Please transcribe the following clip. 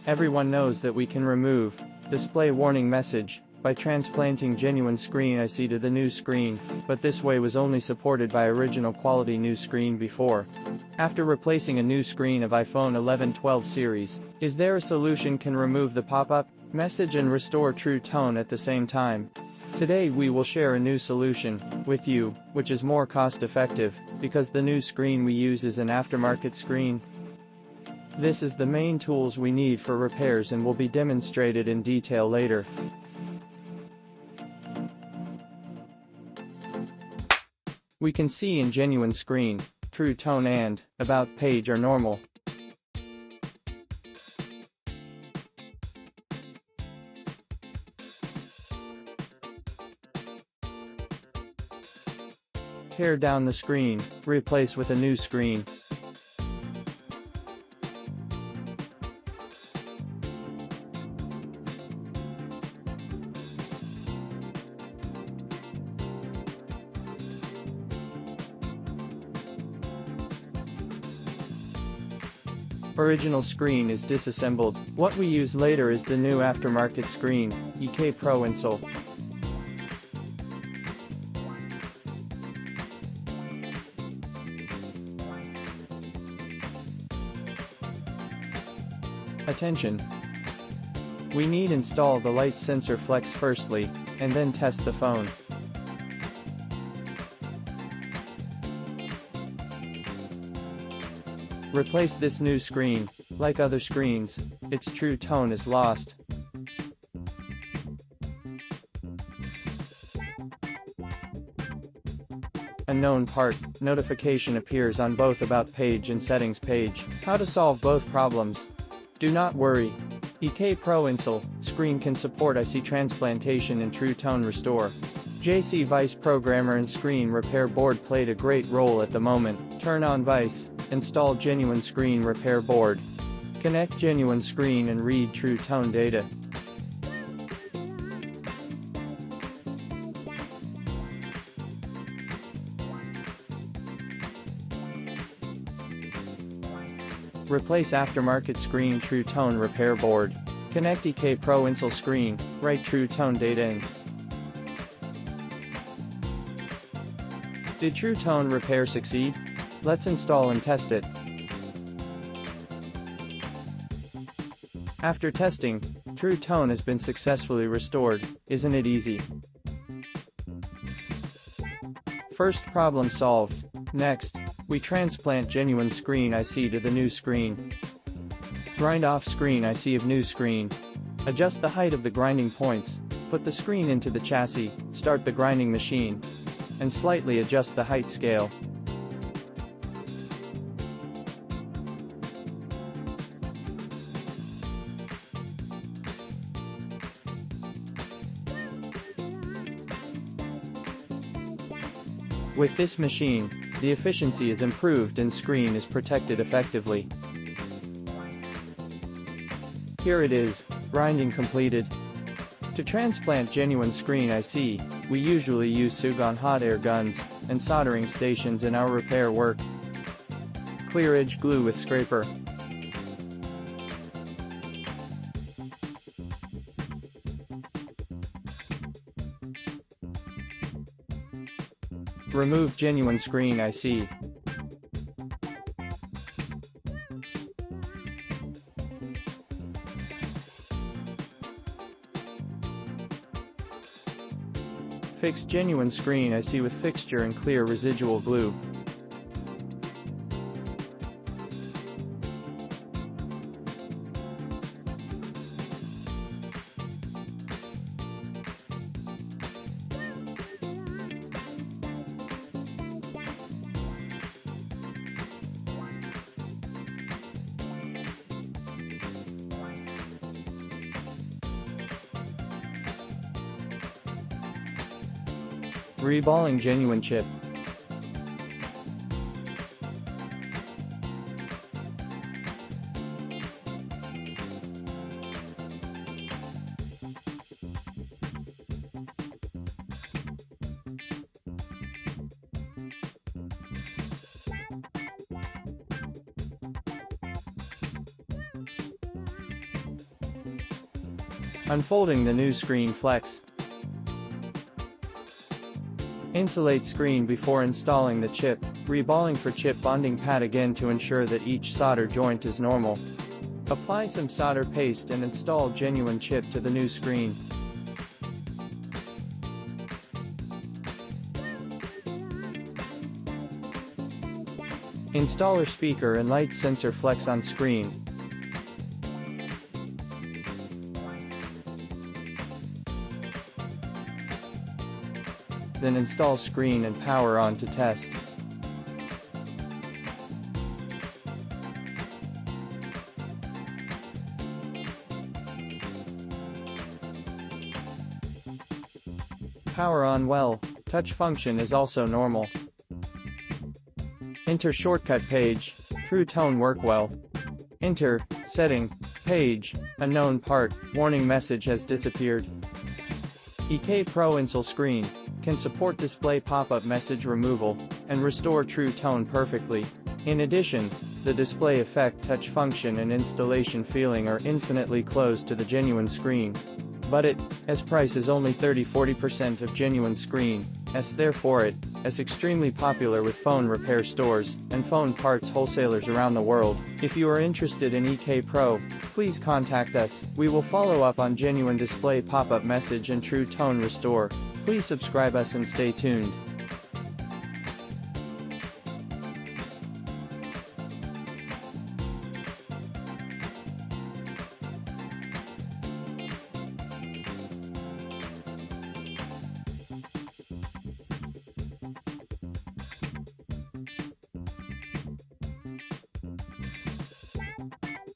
Everyone knows that we can remove display warning message by transplanting genuine screen IC to the new screen, but this way was only supported by original quality new screen before. After replacing a new screen of iPhone 11-12 series, is there a solution can remove the pop-up message and restore true tone at the same time? Today we will share a new solution with you, which is more cost-effective, because the new screen we use is an aftermarket screen. This is the main tools we need for repairs and will be demonstrated in detail later. We can see in genuine screen, true tone and about page are normal. Tear down the screen, replace with a new screen. Original screen is disassembled. What we use later is the new aftermarket screen, EK Pro Incell. Attention! We need install the light sensor flex firstly, and then test the phone. Replace this new screen. Like other screens, its true tone is lost. Unknown part, notification appears on both about page and settings page. How to solve both problems? Do not worry. EK Pro Incell screen can support IC transplantation and true tone restore. JC Vice programmer and screen repair board played a great role at the moment. Turn on Vice. Install genuine screen repair board. Connect genuine screen and read true tone data. Replace aftermarket screen true tone repair board. Connect EK Pro Incell screen, write true tone data in. Did true tone repair succeed? Let's install and test it. After testing, true tone has been successfully restored. Isn't it easy? First problem solved. Next, we transplant genuine screen IC to the new screen. Grind off screen IC of new screen. Adjust the height of the grinding points. Put the screen into the chassis, start the grinding machine, and slightly adjust the height scale. With this machine, the efficiency is improved and screen is protected effectively. Here it is, grinding completed. To transplant genuine screen IC, we usually use Sugon hot air guns and soldering stations in our repair work. Clear edge glue with scraper. Remove genuine screen IC. Fix genuine screen IC with fixture and clear residual glue. Reballing genuine chip. Unfolding the new screen flex. Insulate screen before installing the chip, reballing for chip bonding pad again to ensure that each solder joint is normal. Apply some solder paste and install genuine chip to the new screen. Installer speaker and light sensor flex on screen. Then install screen and power on to test. Power on well, touch function is also normal. Enter shortcut page, True Tone work well. Enter, setting, page, unknown part, warning message has disappeared. EK Pro Incell screen, can support display pop-up message removal, and restore True Tone perfectly. In addition, the display effect touch function and installation feeling are infinitely close to the genuine screen. But as price is only 30–40% of genuine screen, therefore is extremely popular with phone repair stores, and phone parts wholesalers around the world. If you are interested in EK Pro, please contact us. We will follow up on genuine display pop-up message and True Tone restore. Please subscribe us and stay tuned.